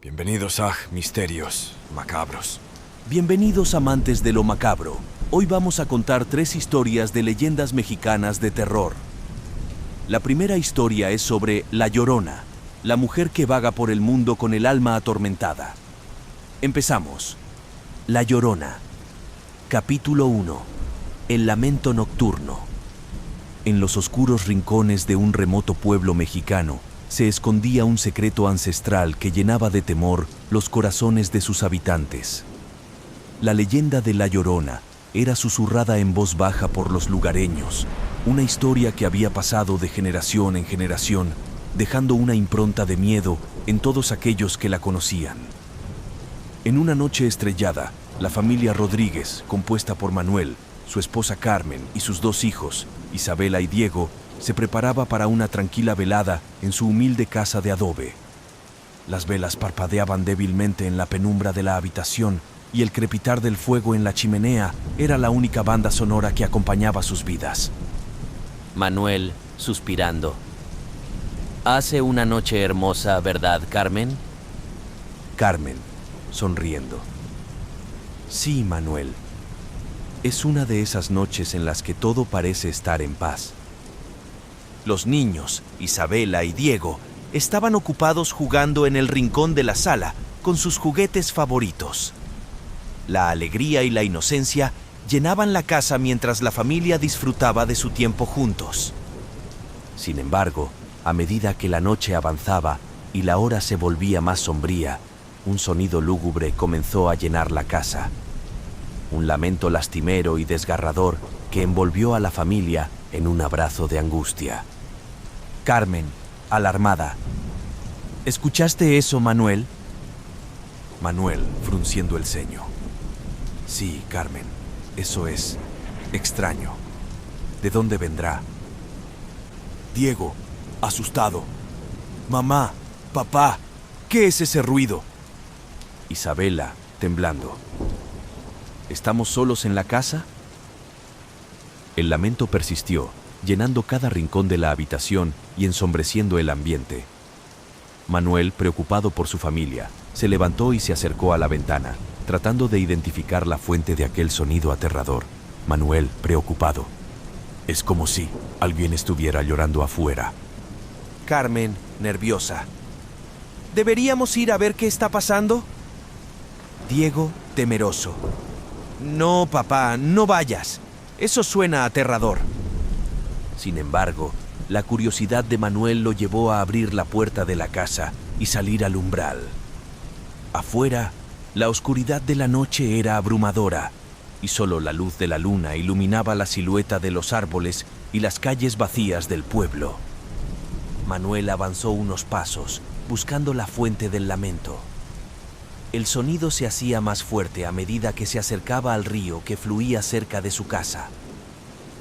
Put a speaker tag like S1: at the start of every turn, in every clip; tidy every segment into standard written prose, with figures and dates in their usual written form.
S1: Bienvenidos a Misterios Macabros.
S2: Bienvenidos amantes de lo macabro. Hoy vamos a contar 3 historias de leyendas mexicanas de terror. La primera historia es sobre La Llorona, la mujer que vaga por el mundo con el alma atormentada. Empezamos. La Llorona. Capítulo 1. El lamento nocturno. En los oscuros rincones de un remoto pueblo mexicano, se escondía un secreto ancestral que llenaba de temor los corazones de sus habitantes. La leyenda de La Llorona era susurrada en voz baja por los lugareños, una historia que había pasado de generación en generación, dejando una impronta de miedo en todos aquellos que la conocían. En una noche estrellada, la familia Rodríguez, compuesta por Manuel, su esposa Carmen y sus 2 hijos, Isabela y Diego, se preparaba para una tranquila velada en su humilde casa de adobe. Las velas parpadeaban débilmente en la penumbra de la habitación y el crepitar del fuego en la chimenea era la única banda sonora que acompañaba sus vidas.
S3: Manuel, suspirando. Hace una noche hermosa, ¿verdad, Carmen?
S2: Carmen, sonriendo. Sí, Manuel. Es una de esas noches en las que todo parece estar en paz. Los niños, Isabela y Diego, estaban ocupados jugando en el rincón de la sala con sus juguetes favoritos. La alegría y la inocencia llenaban la casa mientras la familia disfrutaba de su tiempo juntos. Sin embargo, a medida que la noche avanzaba y la hora se volvía más sombría, un sonido lúgubre comenzó a llenar la casa. Un lamento lastimero y desgarrador que envolvió a la familia en un abrazo de angustia. Carmen, alarmada. ¿Escuchaste eso, Manuel? Manuel, frunciendo el ceño. Sí, Carmen, eso es extraño. ¿De dónde vendrá? Diego, asustado. Mamá, papá, ¿qué es ese ruido? Isabela, temblando. ¿Estamos solos en la casa? El lamento persistió, llenando cada rincón de la habitación y ensombreciendo el ambiente. Manuel, preocupado por su familia, se levantó y se acercó a la ventana, tratando de identificar la fuente de aquel sonido aterrador. Manuel, preocupado. Es como si alguien estuviera llorando afuera. Carmen, nerviosa. ¿Deberíamos ir a ver qué está pasando? Diego, temeroso. No, papá, no vayas. Eso suena aterrador. Sin embargo, la curiosidad de Manuel lo llevó a abrir la puerta de la casa y salir al umbral. Afuera, la oscuridad de la noche era abrumadora y solo la luz de la luna iluminaba la silueta de los árboles y las calles vacías del pueblo. Manuel avanzó unos pasos, buscando la fuente del lamento. El sonido se hacía más fuerte a medida que se acercaba al río que fluía cerca de su casa.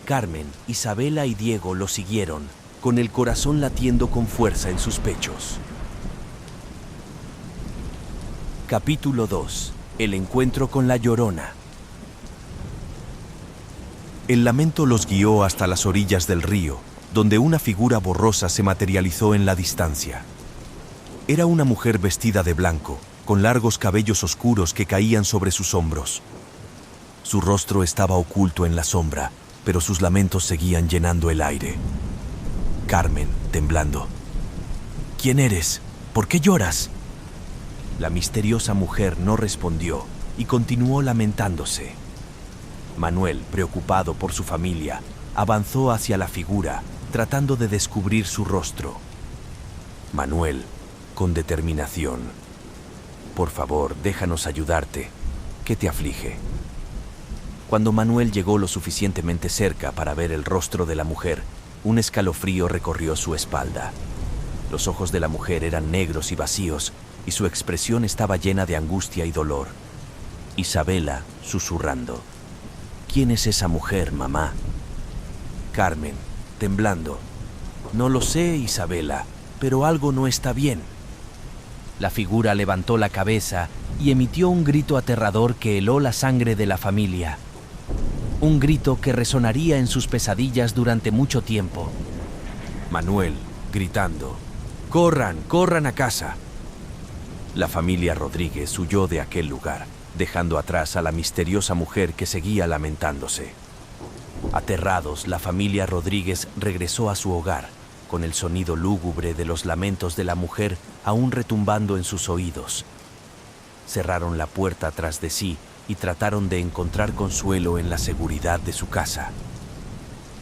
S2: Carmen, Isabela y Diego lo siguieron, con el corazón latiendo con fuerza en sus pechos. Capítulo 2. El encuentro con La Llorona. El lamento los guió hasta las orillas del río, donde una figura borrosa se materializó en la distancia. Era una mujer vestida de blanco, con largos cabellos oscuros que caían sobre sus hombros. Su rostro estaba oculto en la sombra, pero sus lamentos seguían llenando el aire. Carmen, temblando. ¿Quién eres? ¿Por qué lloras? La misteriosa mujer no respondió y continuó lamentándose. Manuel, preocupado por su familia, avanzó hacia la figura, tratando de descubrir su rostro. Manuel, con determinación. Por favor, déjanos ayudarte. ¿Qué te aflige? Cuando Manuel llegó lo suficientemente cerca para ver el rostro de la mujer, un escalofrío recorrió su espalda. Los ojos de la mujer eran negros y vacíos, y su expresión estaba llena de angustia y dolor. Isabela, susurrando. ¿Quién es esa mujer, mamá? Carmen, temblando. No lo sé, Isabela, pero algo no está bien. La figura levantó la cabeza y emitió un grito aterrador que heló la sangre de la familia. Un grito que resonaría en sus pesadillas durante mucho tiempo. Manuel, gritando. ¡Corran, corran a casa! La familia Rodríguez huyó de aquel lugar, dejando atrás a la misteriosa mujer que seguía lamentándose. Aterrados, la familia Rodríguez regresó a su hogar, con el sonido lúgubre de los lamentos de la mujer aún retumbando en sus oídos. Cerraron la puerta tras de sí y trataron de encontrar consuelo en la seguridad de su casa.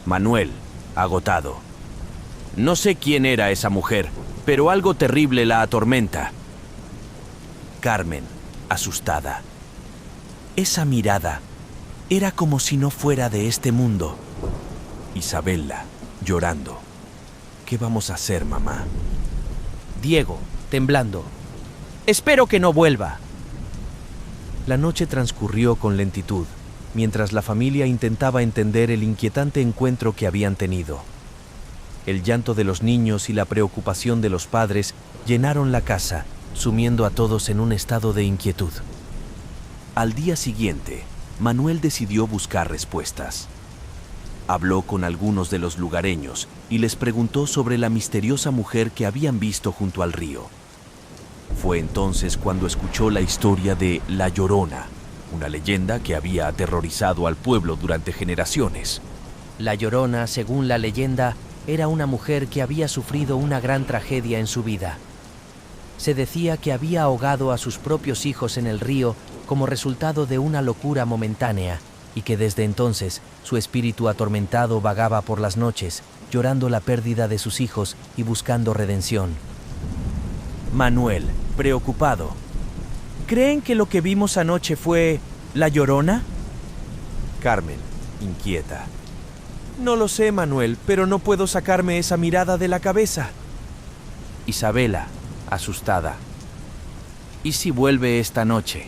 S2: Manuel, agotado. No sé quién era esa mujer, pero algo terrible la atormenta. Carmen, asustada. Esa mirada era como si no fuera de este mundo. Isabela, llorando. ¿Qué vamos a hacer, mamá?
S3: Diego, temblando. Espero que no vuelva.
S2: La noche transcurrió con lentitud, mientras la familia intentaba entender el inquietante encuentro que habían tenido. El llanto de los niños y la preocupación de los padres llenaron la casa, sumiendo a todos en un estado de inquietud. Al día siguiente, Manuel decidió buscar respuestas. Habló con algunos de los lugareños y les preguntó sobre la misteriosa mujer que habían visto junto al río. Fue entonces cuando escuchó la historia de La Llorona, una leyenda que había aterrorizado al pueblo durante generaciones.
S3: La Llorona, según la leyenda, era una mujer que había sufrido una gran tragedia en su vida. Se decía que había ahogado a sus propios hijos en el río como resultado de una locura momentánea y que desde entonces su espíritu atormentado vagaba por las noches, llorando la pérdida de sus hijos y buscando redención.
S2: Manuel, preocupado. ¿Creen que lo que vimos anoche fue La Llorona? Carmen, inquieta. No lo sé, Manuel, pero no puedo sacarme esa mirada de la cabeza.
S3: Isabela, asustada. ¿Y si vuelve esta noche?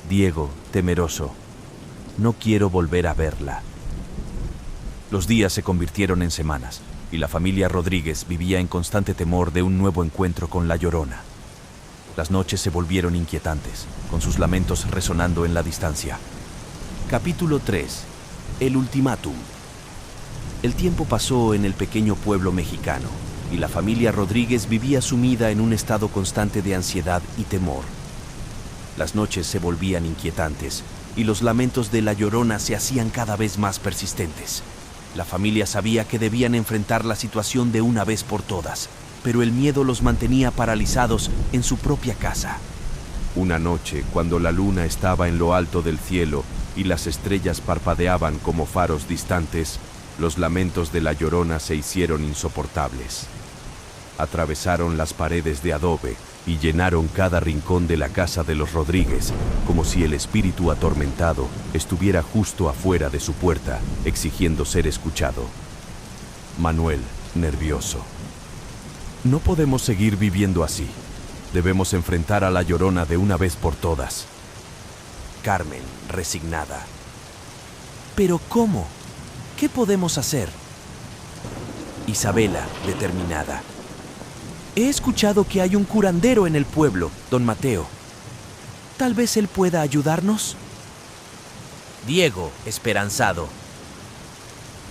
S2: Diego, temeroso. No quiero volver a verla. Los días se convirtieron en semanas, y la familia Rodríguez vivía en constante temor de un nuevo encuentro con La Llorona. Las noches se volvieron inquietantes, con sus lamentos resonando en la distancia. Capítulo 3. El ultimátum. El tiempo pasó en el pequeño pueblo mexicano, y la familia Rodríguez vivía sumida en un estado constante de ansiedad y temor. Las noches se volvían inquietantes, y los lamentos de La Llorona se hacían cada vez más persistentes. La familia sabía que debían enfrentar la situación de una vez por todas, pero el miedo los mantenía paralizados en su propia casa. Una noche, cuando la luna estaba en lo alto del cielo y las estrellas parpadeaban como faros distantes, los lamentos de La Llorona se hicieron insoportables. Atravesaron las paredes de adobe y llenaron cada rincón de la casa de los Rodríguez, como si el espíritu atormentado estuviera justo afuera de su puerta, exigiendo ser escuchado. Manuel, nervioso. No podemos seguir viviendo así. Debemos enfrentar a La Llorona de una vez por todas. Carmen, resignada. ¿Pero cómo? ¿Qué podemos hacer? Isabela, determinada. He escuchado que hay un curandero en el pueblo, don Mateo. ¿Tal vez él pueda ayudarnos?
S3: Diego, esperanzado.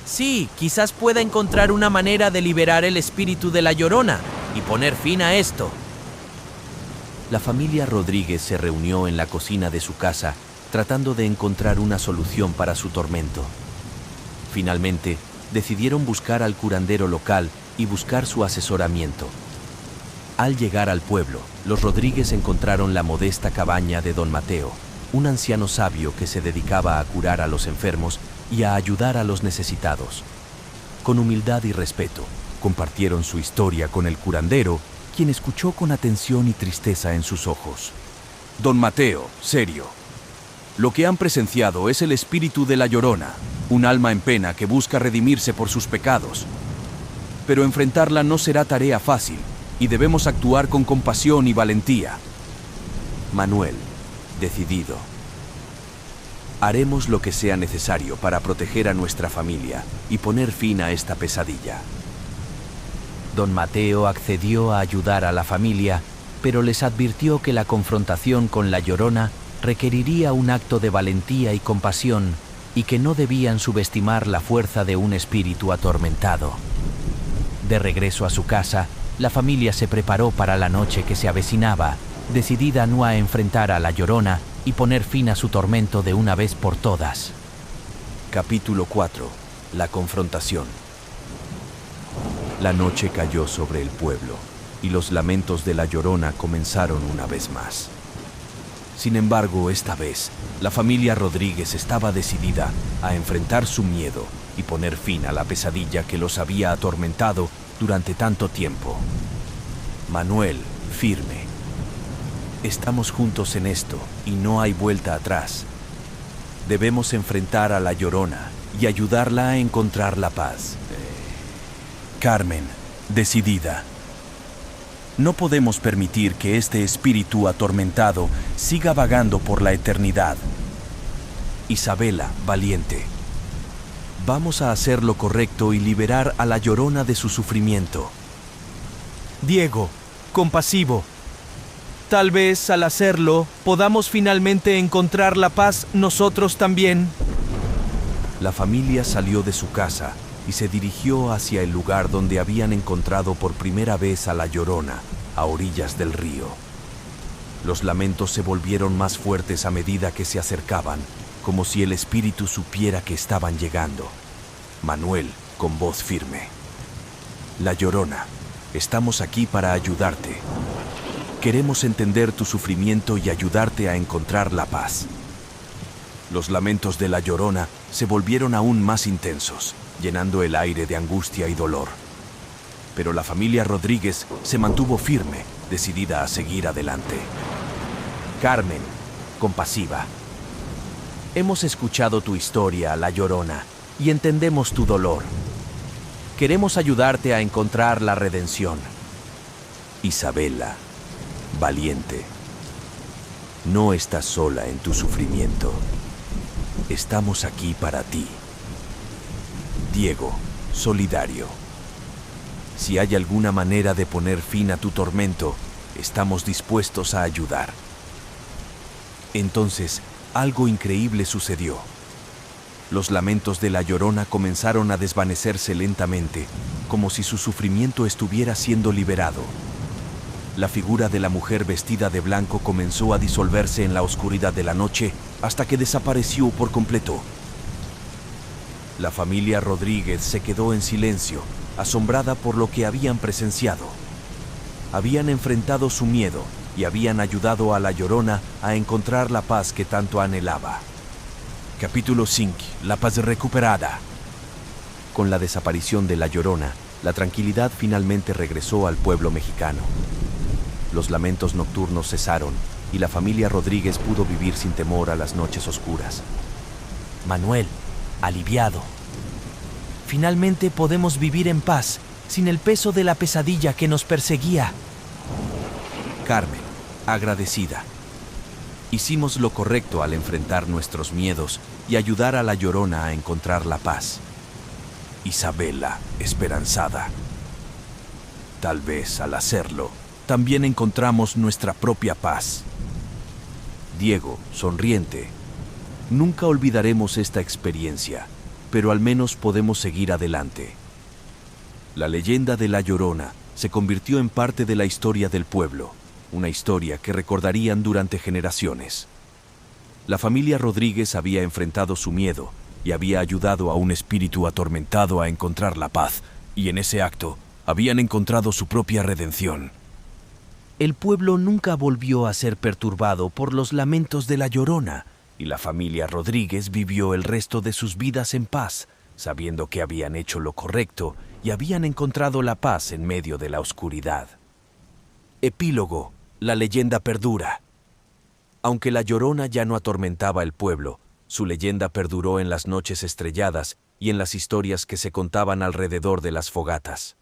S3: Sí, quizás pueda encontrar una manera de liberar el espíritu de La Llorona y poner fin a esto.
S2: La familia Rodríguez se reunió en la cocina de su casa, tratando de encontrar una solución para su tormento. Finalmente, decidieron buscar al curandero local y buscar su asesoramiento. Al llegar al pueblo, los Rodríguez encontraron la modesta cabaña de don Mateo, un anciano sabio que se dedicaba a curar a los enfermos y a ayudar a los necesitados. Con humildad y respeto, compartieron su historia con el curandero, quien escuchó con atención y tristeza en sus ojos. Don Mateo, serio. Lo que han presenciado es el espíritu de La Llorona, un alma en pena que busca redimirse por sus pecados. Pero enfrentarla no será tarea fácil, y debemos actuar con compasión y valentía. Manuel, decidido. Haremos lo que sea necesario para proteger a nuestra familia y poner fin a esta pesadilla.
S3: Don Mateo accedió a ayudar a la familia, pero les advirtió que la confrontación con La Llorona requeriría un acto de valentía y compasión y que no debían subestimar la fuerza de un espíritu atormentado. De regreso a su casa, la familia se preparó para la noche que se avecinaba, decidida no a enfrentar a la Llorona y poner fin a su tormento de una vez por todas.
S2: Capítulo 4. La confrontación. La noche cayó sobre el pueblo y los lamentos de la Llorona comenzaron una vez más. Sin embargo, esta vez, la familia Rodríguez estaba decidida a enfrentar su miedo y poner fin a la pesadilla que los había atormentado durante tanto tiempo. Manuel, firme. Estamos juntos en esto y no hay vuelta atrás. Debemos enfrentar a la Llorona y ayudarla a encontrar la paz. Carmen, decidida. No podemos permitir que este espíritu atormentado siga vagando por la eternidad. Isabela, valiente. Vamos a hacer lo correcto y liberar a la Llorona de su sufrimiento.
S4: Diego, compasivo. Tal vez al hacerlo podamos finalmente encontrar la paz nosotros también.
S2: La familia salió de su casa y se dirigió hacia el lugar donde habían encontrado por primera vez a la Llorona, a orillas del río. Los lamentos se volvieron más fuertes a medida que se acercaban, como si el espíritu supiera que estaban llegando. Manuel, con voz firme. La Llorona, estamos aquí para ayudarte. Queremos entender tu sufrimiento y ayudarte a encontrar la paz. Los lamentos de la Llorona se volvieron aún más intensos, llenando el aire de angustia y dolor. Pero la familia Rodríguez se mantuvo firme, decidida a seguir adelante. Carmen, compasiva. Hemos escuchado tu historia, La Llorona, y entendemos tu dolor. Queremos ayudarte a encontrar la redención. Isabela, valiente. No estás sola en tu sufrimiento. Estamos aquí para ti. Diego, solidario. Si hay alguna manera de poner fin a tu tormento, estamos dispuestos a ayudar. Entonces, algo increíble sucedió. Los lamentos de la Llorona comenzaron a desvanecerse lentamente, como si su sufrimiento estuviera siendo liberado. La figura de la mujer vestida de blanco comenzó a disolverse en la oscuridad de la noche hasta que desapareció por completo. La familia Rodríguez se quedó en silencio, asombrada por lo que habían presenciado. Habían enfrentado su miedo y habían ayudado a la Llorona a encontrar la paz que tanto anhelaba. Capítulo 5. La paz recuperada. Con la desaparición de la Llorona, la tranquilidad finalmente regresó al pueblo mexicano. Los lamentos nocturnos cesaron y la familia Rodríguez pudo vivir sin temor a las noches oscuras.
S3: Manuel, aliviado. Finalmente podemos vivir en paz, sin el peso de la pesadilla que nos perseguía.
S2: Carmen, agradecida. Hicimos lo correcto al enfrentar nuestros miedos y ayudar a la Llorona a encontrar la paz. Isabela, esperanzada. Tal vez al hacerlo, también encontramos nuestra propia paz. Diego, sonriente. Nunca olvidaremos esta experiencia, pero al menos podemos seguir adelante. La leyenda de La Llorona se convirtió en parte de la historia del pueblo, una historia que recordarían durante generaciones. La familia Rodríguez había enfrentado su miedo y había ayudado a un espíritu atormentado a encontrar la paz, y en ese acto habían encontrado su propia redención. El pueblo nunca volvió a ser perturbado por los lamentos de La Llorona, y la familia Rodríguez vivió el resto de sus vidas en paz, sabiendo que habían hecho lo correcto y habían encontrado la paz en medio de la oscuridad. Epílogo. La leyenda perdura. Aunque la Llorona ya no atormentaba el pueblo, su leyenda perduró en las noches estrelladas y en las historias que se contaban alrededor de las fogatas.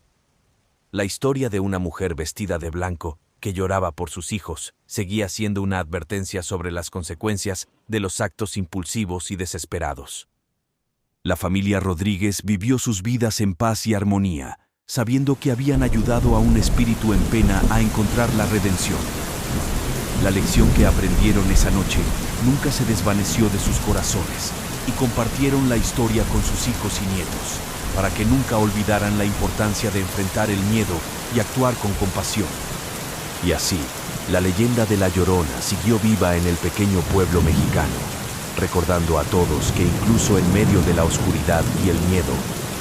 S2: La historia de una mujer vestida de blanco que lloraba por sus hijos seguía siendo una advertencia sobre las consecuencias de los actos impulsivos y desesperados. La familia Rodríguez vivió sus vidas en paz y armonía, sabiendo que habían ayudado a un espíritu en pena a encontrar la redención. La lección que aprendieron esa noche nunca se desvaneció de sus corazones y compartieron la historia con sus hijos y nietos, para que nunca olvidaran la importancia de enfrentar el miedo y actuar con compasión. Y así, la leyenda de La Llorona siguió viva en el pequeño pueblo mexicano, recordando a todos que incluso en medio de la oscuridad y el miedo,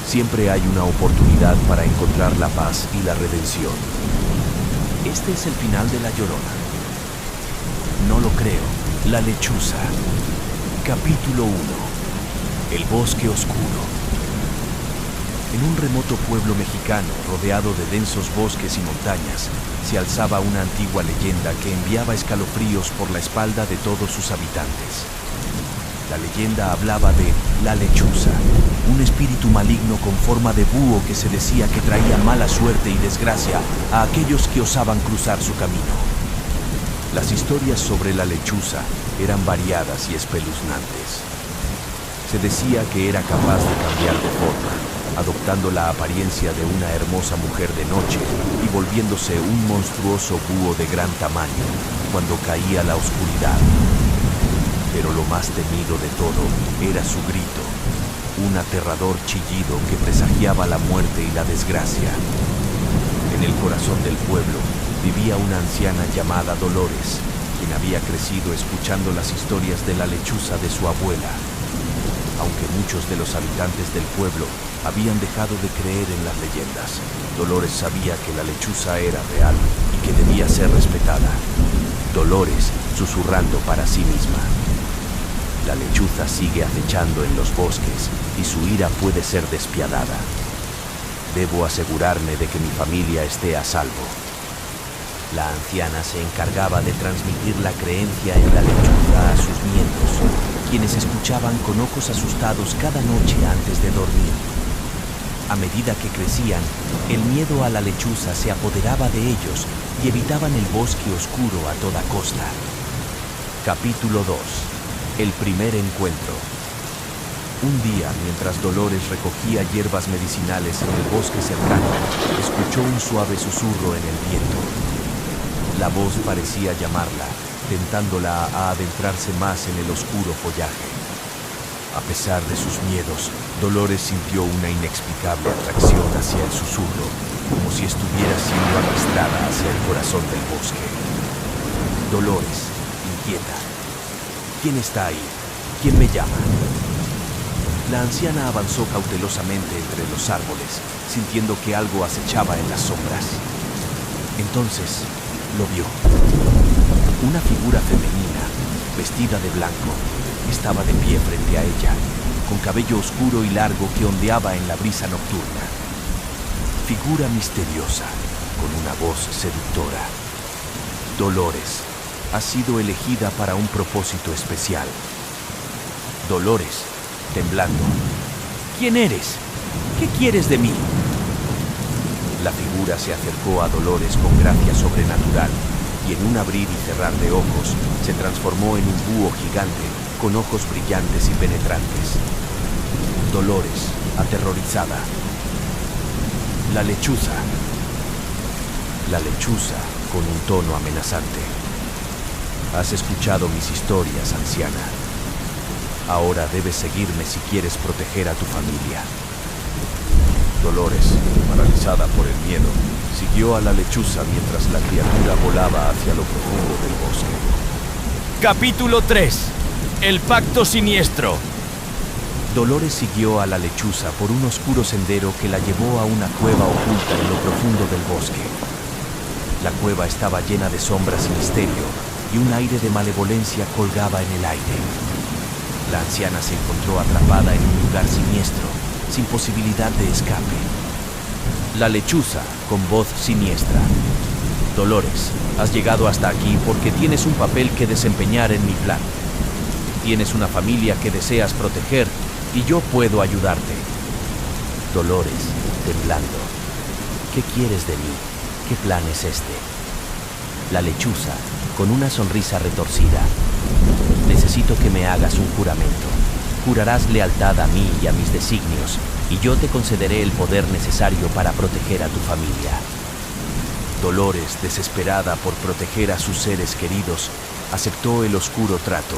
S2: siempre hay una oportunidad para encontrar la paz y la redención. Este es el final de La Llorona. No lo creo. La Lechuza. Capítulo 1. El bosque oscuro. En un remoto pueblo mexicano, rodeado de densos bosques y montañas, se alzaba una antigua leyenda que enviaba escalofríos por la espalda de todos sus habitantes. La leyenda hablaba de la Lechuza, un espíritu maligno con forma de búho que se decía que traía mala suerte y desgracia a aquellos que osaban cruzar su camino. Las historias sobre la Lechuza eran variadas y espeluznantes. Se decía que era capaz de cambiar de forma, adoptando la apariencia de una hermosa mujer de noche y volviéndose un monstruoso búho de gran tamaño cuando caía la oscuridad. Pero lo más temido de todo era su grito, un aterrador chillido que presagiaba la muerte y la desgracia. En el corazón del pueblo vivía una anciana llamada Dolores, quien había crecido escuchando las historias de la lechuza de su abuela. Aunque muchos de los habitantes del pueblo habían dejado de creer en las leyendas, Dolores sabía que la lechuza era real y que debía ser respetada. Dolores susurrando para sí misma: la lechuza sigue acechando en los bosques y su ira puede ser despiadada. Debo asegurarme de que mi familia esté a salvo. La anciana se encargaba de transmitir la creencia en la lechuza a sus nietos, quienes escuchaban con ojos asustados cada noche antes de dormir. A medida que crecían, el miedo a la lechuza se apoderaba de ellos y evitaban el bosque oscuro a toda costa. Capítulo 2. El primer encuentro. Un día, mientras Dolores recogía hierbas medicinales en el bosque cercano, escuchó un suave susurro en el viento. La voz parecía llamarla, tentándola a adentrarse más en el oscuro follaje. A pesar de sus miedos, Dolores sintió una inexplicable atracción hacia el susurro, como si estuviera siendo arrastrada hacia el corazón del bosque. Dolores, inquieta. ¿Quién está ahí? ¿Quién me llama? La anciana avanzó cautelosamente entre los árboles, sintiendo que algo acechaba en las sombras. Entonces, lo vio. Una figura femenina, vestida de blanco, estaba de pie frente a ella, con cabello oscuro y largo que ondeaba en la brisa nocturna. Figura misteriosa, con una voz seductora. Dolores ha sido elegida para un propósito especial. Dolores, temblando: ¿quién eres? ¿Qué quieres de mí? La figura se acercó a Dolores con gracia sobrenatural y en un abrir y cerrar de ojos se transformó en un búho gigante con ojos brillantes y penetrantes. Dolores, aterrorizada: la lechuza. La lechuza, con un tono amenazante: has escuchado mis historias, anciana. Ahora debes seguirme si quieres proteger a tu familia. Dolores, paralizada por el miedo, siguió a la lechuza mientras la criatura volaba hacia lo profundo del bosque.
S4: Capítulo 3. El pacto siniestro.
S2: Dolores siguió a la lechuza por un oscuro sendero que la llevó a una cueva oculta en lo profundo del bosque. La cueva estaba llena de sombras y misterio, y un aire de malevolencia colgaba en el aire. La anciana se encontró atrapada en un lugar siniestro, sin posibilidad de escape. La lechuza, con voz siniestra: Dolores, has llegado hasta aquí porque tienes un papel que desempeñar en mi plan. Tienes una familia que deseas proteger y yo puedo ayudarte. Dolores, temblando: ¿qué quieres de mí? ¿Qué plan es este? La lechuza, con una sonrisa retorcida: necesito que me hagas un juramento. Jurarás lealtad a mí y a mis designios, y yo te concederé el poder necesario para proteger a tu familia. Dolores, desesperada por proteger a sus seres queridos, aceptó el oscuro trato.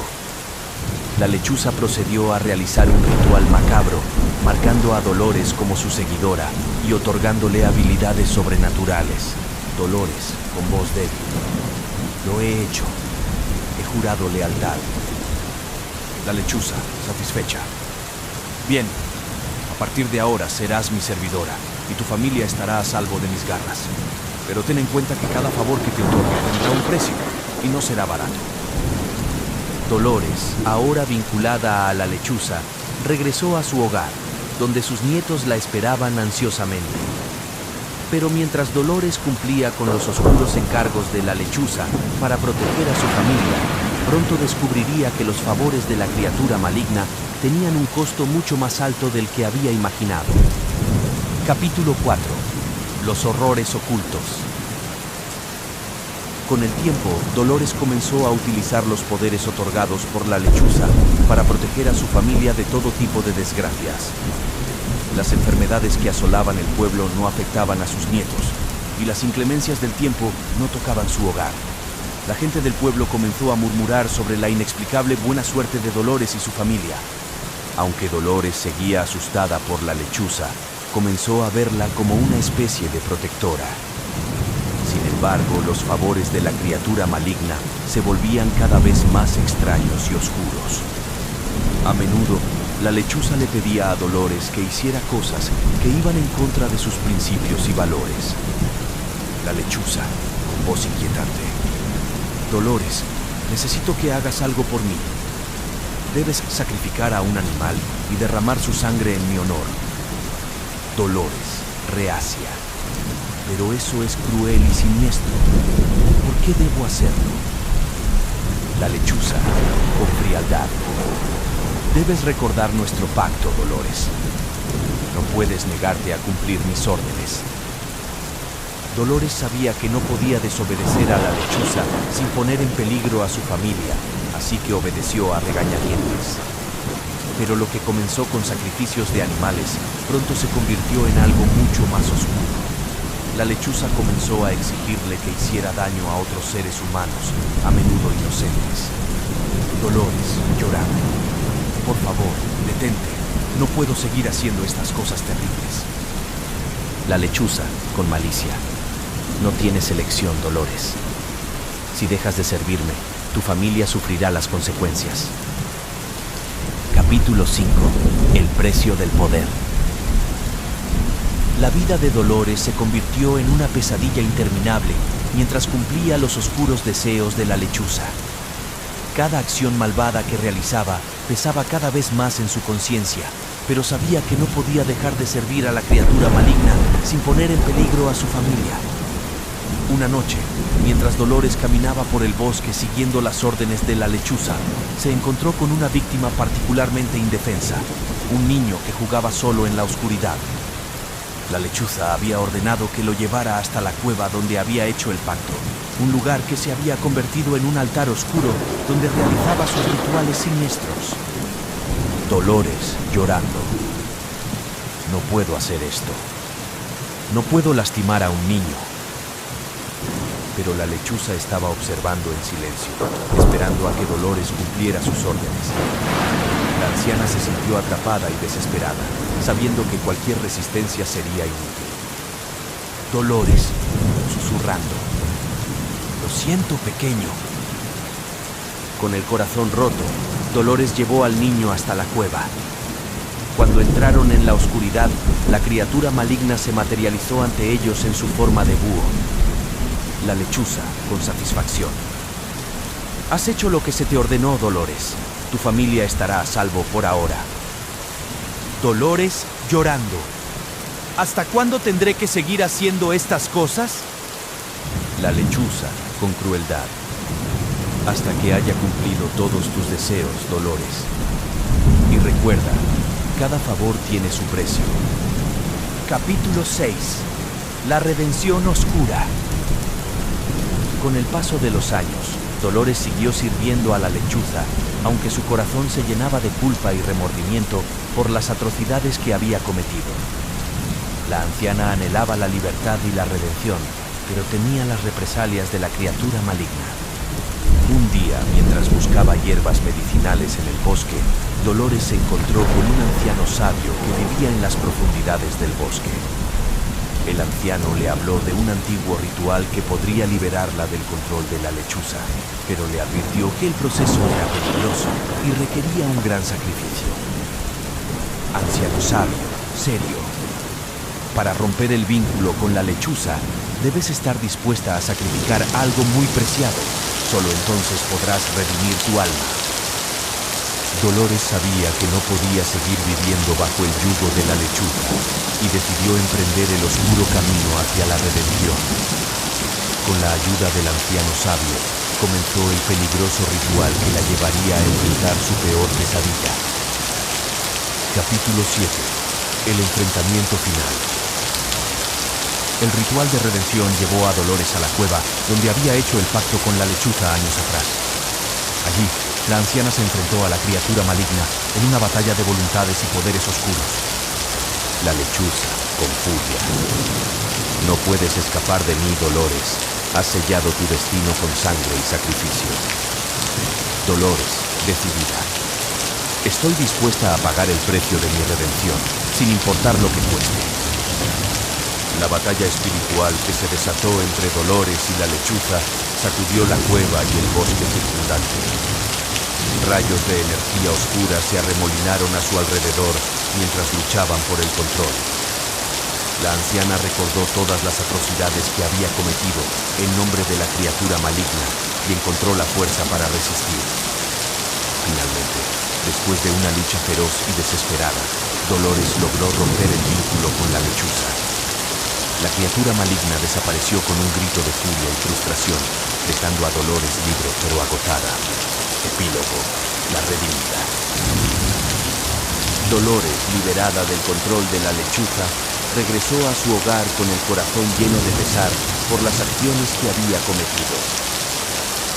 S2: la lechuza procedió a realizar un ritual macabro, marcando a Dolores como su seguidora y otorgándole habilidades sobrenaturales. Dolores, con voz débil: lo he hecho. He jurado lealtad. La lechuza, satisfecha: bien, a partir de ahora serás mi servidora y tu familia estará a salvo de mis garras. Pero ten en cuenta que cada favor que te otorgue tendrá un precio y no será barato. Dolores, ahora vinculada a la lechuza, regresó a su hogar, donde sus nietos la esperaban ansiosamente. Pero mientras Dolores cumplía con los oscuros encargos de la lechuza para proteger a su familia, pronto descubriría que los favores de la criatura maligna tenían un costo mucho más alto del que había imaginado. Capítulo 4. Los horrores ocultos. Con el tiempo, Dolores comenzó a utilizar los poderes otorgados por la lechuza para proteger a su familia de todo tipo de desgracias. Las enfermedades que asolaban el pueblo no afectaban a sus nietos, y las inclemencias del tiempo no tocaban su hogar. La gente del pueblo comenzó a murmurar sobre la inexplicable buena suerte de Dolores y su familia. Aunque Dolores seguía asustada por la lechuza, comenzó a verla como una especie de protectora. Sin embargo, los favores de la criatura maligna se volvían cada vez más extraños y oscuros. A menudo, la lechuza le pedía a Dolores que hiciera cosas que iban en contra de sus principios y valores. La lechuza, con voz inquietante: Dolores, necesito que hagas algo por mí. Debes sacrificar a un animal y derramar su sangre en mi honor. Dolores, reacia: pero eso es cruel y siniestro. ¿Por qué debo hacerlo? La lechuza, con frialdad: debes recordar nuestro pacto, Dolores. No puedes negarte a cumplir mis órdenes. Dolores sabía que no podía desobedecer a la lechuza sin poner en peligro a su familia, así que obedeció a regañadientes. Pero lo que comenzó con sacrificios de animales pronto se convirtió en algo mucho más oscuro. La lechuza comenzó a exigirle que hiciera daño a otros seres humanos, a menudo inocentes. Dolores, llorando: por favor, detente. No puedo seguir haciendo estas cosas terribles. La lechuza, con malicia: no tienes elección, Dolores. Si dejas de servirme, tu familia sufrirá las consecuencias. Capítulo 5. El precio del poder. La vida de Dolores se convirtió en una pesadilla interminable mientras cumplía los oscuros deseos de la lechuza. Cada acción malvada que realizaba pesaba cada vez más en su conciencia, pero sabía que no podía dejar de servir a la criatura maligna sin poner en peligro a su familia. Una noche, mientras Dolores caminaba por el bosque siguiendo las órdenes de la lechuza, se encontró con una víctima particularmente indefensa, un niño que jugaba solo en la oscuridad. La lechuza había ordenado que lo llevara hasta la cueva donde había hecho el pacto, un lugar que se había convertido en un altar oscuro donde realizaba sus rituales siniestros. Dolores, llorando: no puedo hacer esto. No puedo lastimar a un niño. Pero la lechuza estaba observando en silencio, esperando a que Dolores cumpliera sus órdenes. La anciana se sintió atrapada y desesperada, sabiendo que cualquier resistencia sería inútil. Dolores, susurrando: lo siento, pequeño. Con el corazón roto, Dolores llevó al niño hasta la cueva. Cuando entraron en la oscuridad, la criatura maligna se materializó ante ellos en su forma de búho. La lechuza, con satisfacción: has hecho lo que se te ordenó, Dolores. Tu familia estará a salvo por ahora. Dolores, llorando: ¿hasta cuándo tendré que seguir haciendo estas cosas? La lechuza, con crueldad: hasta que haya cumplido todos tus deseos, Dolores. Y recuerda, cada favor tiene su precio. Capítulo 6. La redención oscura. Con el paso de los años, Dolores siguió sirviendo a la lechuza, aunque su corazón se llenaba de culpa y remordimiento por las atrocidades que había cometido. La anciana anhelaba la libertad y la redención, pero temía las represalias de la criatura maligna. Un día, mientras buscaba hierbas medicinales en el bosque, Dolores se encontró con un anciano sabio que vivía en las profundidades del bosque. El anciano le habló de un antiguo ritual que podría liberarla del control de la lechuza, pero le advirtió que el proceso era peligroso y requería un gran sacrificio. Anciano sabio, serio. Para romper el vínculo con la lechuza, debes estar dispuesta a sacrificar algo muy preciado. Solo entonces podrás redimir tu alma. Dolores sabía que no podía seguir viviendo bajo el yugo de la lechuza y decidió emprender el oscuro camino hacia la redención. Con la ayuda del anciano sabio, comenzó el peligroso ritual que la llevaría a enfrentar su peor pesadilla. Capítulo 7. El enfrentamiento final. El ritual de redención llevó a Dolores a la cueva donde había hecho el pacto con la lechuza años atrás. Allí, la anciana se enfrentó a la criatura maligna en una batalla de voluntades y poderes oscuros. La lechuza, con furia. No puedes escapar de mí, Dolores. Has sellado tu destino con sangre y sacrificio. Dolores, decidida. Estoy dispuesta a pagar el precio de mi redención, sin importar lo que cueste. La batalla espiritual que se desató entre Dolores y la lechuza sacudió la cueva y el bosque circundante. Rayos de energía oscura se arremolinaron a su alrededor mientras luchaban por el control. La anciana recordó todas las atrocidades que había cometido en nombre de la criatura maligna y encontró la fuerza para resistir. Finalmente, después de una lucha feroz y desesperada, Dolores logró romper el vínculo con la lechuza. La criatura maligna desapareció con un grito de furia y frustración, dejando a Dolores libre pero agotada. Epílogo: la redimida. Dolores, liberada del control de la lechuza, regresó a su hogar con el corazón lleno de pesar por las acciones que había cometido.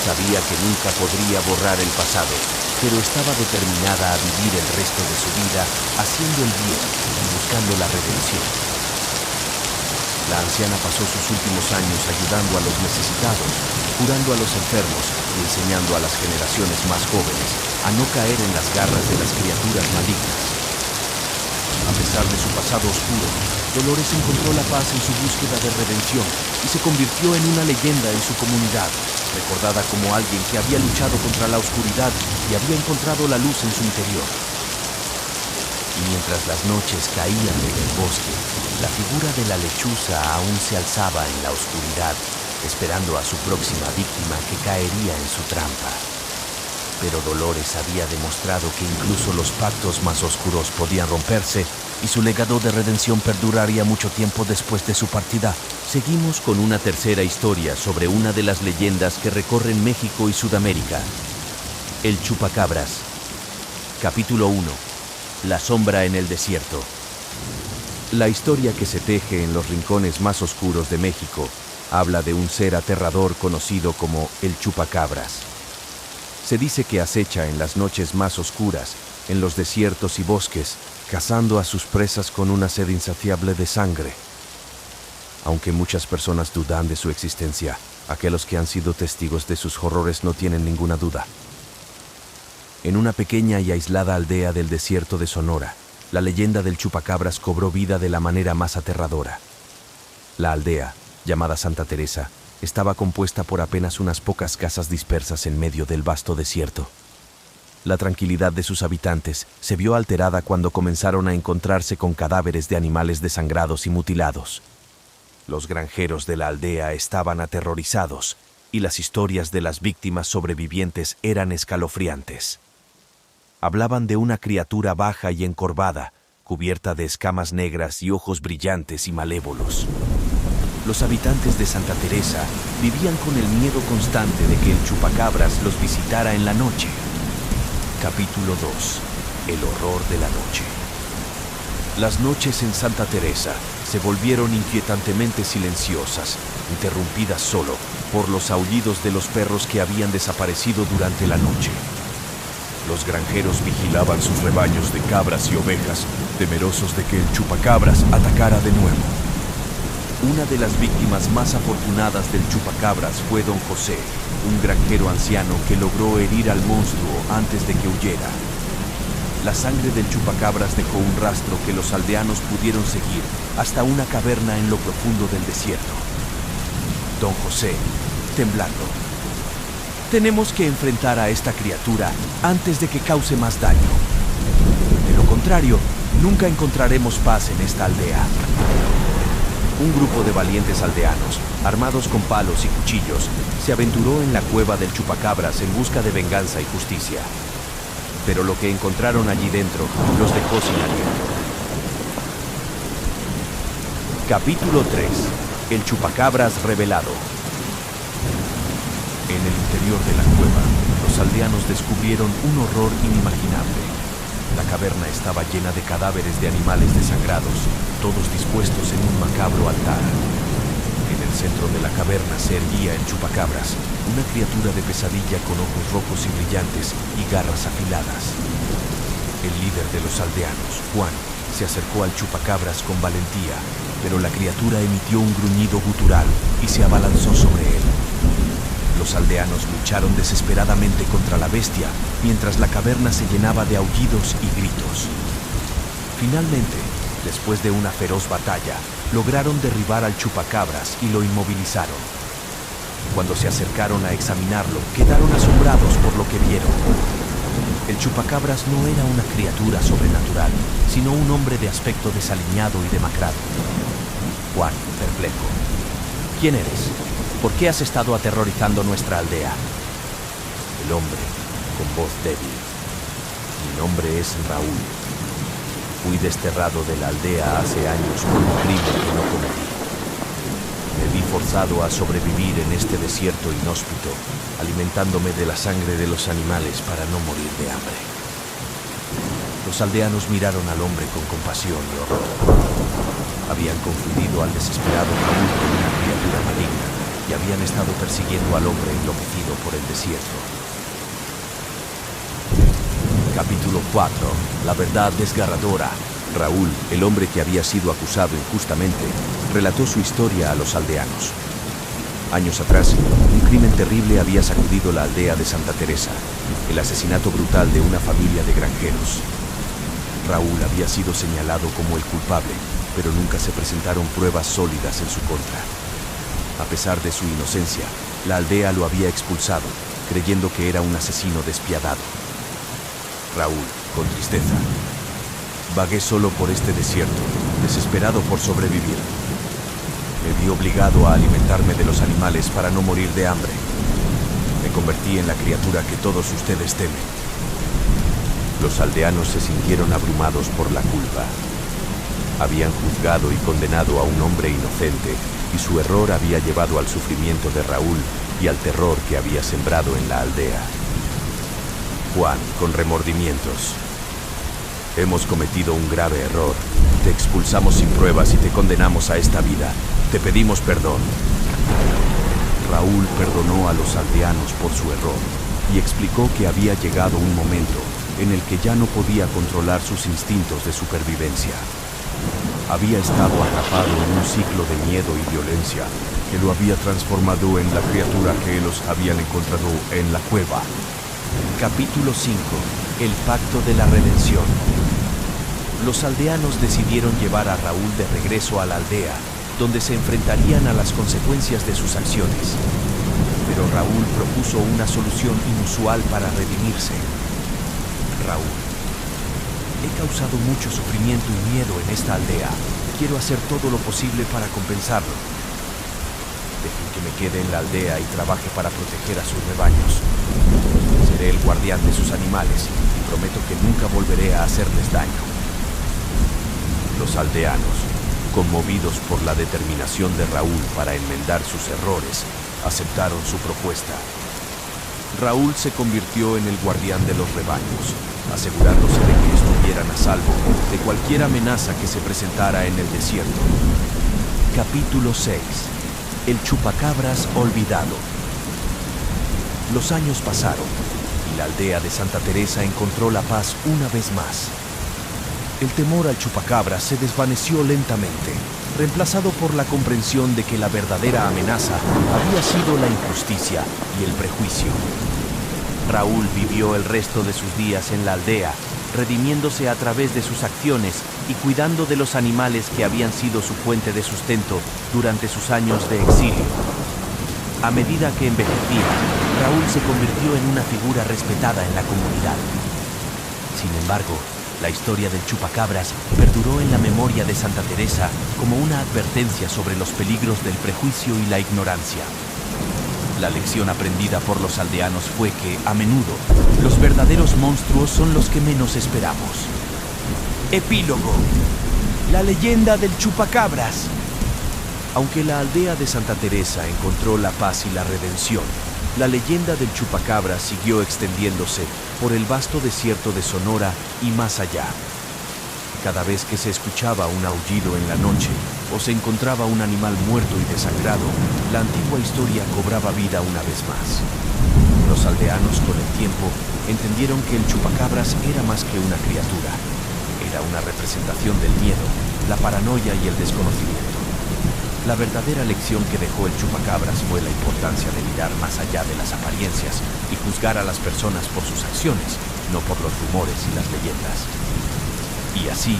S2: Sabía que nunca podría borrar el pasado, pero estaba determinada a vivir el resto de su vida haciendo el bien y buscando la redención. La anciana pasó sus últimos años ayudando a los necesitados, curando a los enfermos y enseñando a las generaciones más jóvenes a no caer en las garras de las criaturas malignas. A pesar de su pasado oscuro, Dolores encontró la paz en su búsqueda de redención y se convirtió en una leyenda en su comunidad, recordada como alguien que había luchado contra la oscuridad y había encontrado la luz en su interior. Y mientras las noches caían en el bosque, la figura de la lechuza aún se alzaba en la oscuridad, esperando a su próxima víctima que caería en su trampa. Pero Dolores había demostrado que incluso los pactos más oscuros podían romperse y su legado de redención perduraría mucho tiempo después de su partida. Seguimos con una tercera historia sobre una de las leyendas que recorren México y Sudamérica. El chupacabras. Capítulo 1. La sombra en el desierto. La historia que se teje en los rincones más oscuros de México habla de un ser aterrador conocido como el chupacabras. Se dice que acecha en las noches más oscuras, en los desiertos y bosques, cazando a sus presas con una sed insaciable de sangre. Aunque muchas personas dudan de su existencia, aquellos que han sido testigos de sus horrores no tienen ninguna duda. En una pequeña y aislada aldea del desierto de Sonora, la leyenda del chupacabras cobró vida de la manera más aterradora. La aldea, llamada Santa Teresa, estaba compuesta por apenas unas pocas casas dispersas en medio del vasto desierto. La tranquilidad de sus habitantes se vio alterada cuando comenzaron a encontrarse con cadáveres de animales desangrados y mutilados. Los granjeros de la aldea estaban aterrorizados y las historias de las víctimas sobrevivientes eran escalofriantes. Hablaban de una criatura baja y encorvada, cubierta de escamas negras y ojos brillantes y malévolos. Los habitantes de Santa Teresa vivían con el miedo constante de que el chupacabras los visitara en la noche. Capítulo 2. El horror de la noche. Las noches en Santa Teresa se volvieron inquietantemente silenciosas, interrumpidas solo por los aullidos de los perros que habían desaparecido durante la noche. Los granjeros vigilaban sus rebaños de cabras y ovejas, temerosos de que el chupacabras atacara de nuevo. Una de las víctimas más afortunadas del chupacabras fue don José, un granjero anciano que logró herir al monstruo antes de que huyera. La sangre del chupacabras dejó un rastro que los aldeanos pudieron seguir hasta una caverna en lo profundo del desierto. Don José, temblando: tenemos que enfrentar a esta criatura antes de que cause más daño. De lo contrario, nunca encontraremos paz en esta aldea. Un grupo de valientes aldeanos, armados con palos y cuchillos, se aventuró en la cueva del chupacabras en busca de venganza y justicia. Pero lo que encontraron allí dentro los dejó sin aliento. Capítulo 3. El chupacabras revelado. En el interior de la cueva, los aldeanos descubrieron un horror inimaginable. La caverna estaba llena de cadáveres de animales desangrados, todos dispuestos en un macabro altar. En el centro de la caverna se erguía el chupacabras, una criatura de pesadilla con ojos rojos y brillantes y garras afiladas. El líder de los aldeanos, Juan, se acercó al chupacabras con valentía, pero la criatura emitió un gruñido gutural y se abalanzó sobre él. Los aldeanos lucharon desesperadamente contra la bestia, mientras la caverna se llenaba de aullidos y gritos. Finalmente, después de una feroz batalla, lograron derribar al chupacabras y lo inmovilizaron. Cuando se acercaron a examinarlo, quedaron asombrados por lo que vieron. El chupacabras no era una criatura sobrenatural, sino un hombre de aspecto desaliñado y demacrado. Juan, perplejo: ¿quién eres? ¿Por qué has estado aterrorizando nuestra aldea? El hombre, con voz débil: mi nombre es Raúl. Fui desterrado de la aldea hace años por un crimen que no cometí. Me vi forzado a sobrevivir en este desierto inhóspito, alimentándome de la sangre de los animales para no morir de hambre. Los aldeanos miraron al hombre con compasión y horror. Habían confundido al desesperado Raúl con una criatura maligna y habían estado persiguiendo al hombre enloquecido por el desierto. Capítulo 4. La verdad desgarradora. Raúl, el hombre que había sido acusado injustamente, relató su historia a los aldeanos. Años atrás, un crimen terrible había sacudido la aldea de Santa Teresa, el asesinato brutal de una familia de granjeros. Raúl había sido señalado como el culpable, pero nunca se presentaron pruebas sólidas en su contra. A pesar de su inocencia, la aldea lo había expulsado, creyendo que era un asesino despiadado. Raúl, con tristeza: vagué solo por este desierto, desesperado por sobrevivir. Me vi obligado a alimentarme de los animales para no morir de hambre. Me convertí en la criatura que todos ustedes temen. Los aldeanos se sintieron abrumados por la culpa. Habían juzgado y condenado a un hombre inocente, y su error había llevado al sufrimiento de Raúl y al terror que había sembrado en la aldea. Juan, con remordimientos: hemos cometido un grave error. Te expulsamos sin pruebas y te condenamos a esta vida. Te pedimos perdón. Raúl perdonó a los aldeanos por su error y explicó que había llegado un momento en el que ya no podía controlar sus instintos de supervivencia. Había estado atrapado en un ciclo de miedo y violencia que lo había transformado en la criatura que ellos habían encontrado en la cueva. Capítulo 5. El pacto de la redención. Los aldeanos decidieron llevar a Raúl de regreso a la aldea, donde se enfrentarían a las consecuencias de sus acciones. Pero Raúl propuso una solución inusual para redimirse. Raúl: he causado mucho sufrimiento y miedo en esta aldea. Quiero hacer todo lo posible para compensarlo. Dejen que me quede en la aldea y trabaje para proteger a sus rebaños. Seré el guardián de sus animales y prometo que nunca volveré a hacerles daño. Los aldeanos, conmovidos por la determinación de Raúl para enmendar sus errores, aceptaron su propuesta. Raúl se convirtió en el guardián de los rebaños, asegurándose de que estuvieran a salvo de cualquier amenaza que se presentara en el desierto. Capítulo 6. El chupacabras olvidado. Los años pasaron y la aldea de Santa Teresa encontró la paz una vez más. El temor al chupacabras se desvaneció lentamente, reemplazado por la comprensión de que la verdadera amenaza había sido la injusticia y el prejuicio. Raúl vivió el resto de sus días en la aldea, redimiéndose a través de sus acciones y cuidando de los animales que habían sido su fuente de sustento durante sus años de exilio. A medida que envejecía, Raúl se convirtió en una figura respetada en la comunidad. Sin embargo, la historia del chupacabras perduró en la memoria de Santa Teresa como una advertencia sobre los peligros del prejuicio y la ignorancia. La lección aprendida por los aldeanos fue que, a menudo, los verdaderos monstruos son los que menos esperamos. Epílogo. La leyenda del chupacabras. Aunque la aldea de Santa Teresa encontró la paz y la redención, la leyenda del chupacabras siguió extendiéndose por el vasto desierto de Sonora y más allá. Cada vez que se escuchaba un aullido en la noche o se encontraba un animal muerto y desangrado, la antigua historia cobraba vida una vez más. Los aldeanos, con el tiempo, entendieron que el chupacabras era más que una criatura. Era una representación del miedo, la paranoia y el desconocimiento. La verdadera lección que dejó el chupacabras fue la importancia de mirar más allá de las apariencias y juzgar a las personas por sus acciones, no por los rumores y las leyendas. Y así,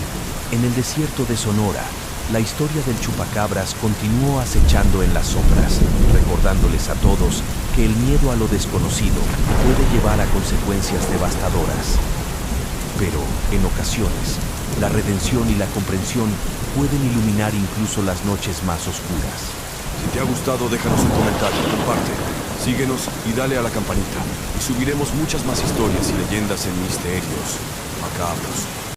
S2: en el desierto de Sonora, la historia del chupacabras continuó acechando en las sombras, recordándoles a todos que el miedo a lo desconocido puede llevar a consecuencias devastadoras. Pero, en ocasiones, la redención y la comprensión pueden iluminar incluso las noches más oscuras.
S1: Si te ha gustado, déjanos un comentario, comparte, síguenos y dale a la campanita. Y subiremos muchas más historias y leyendas en Misterios Macabros.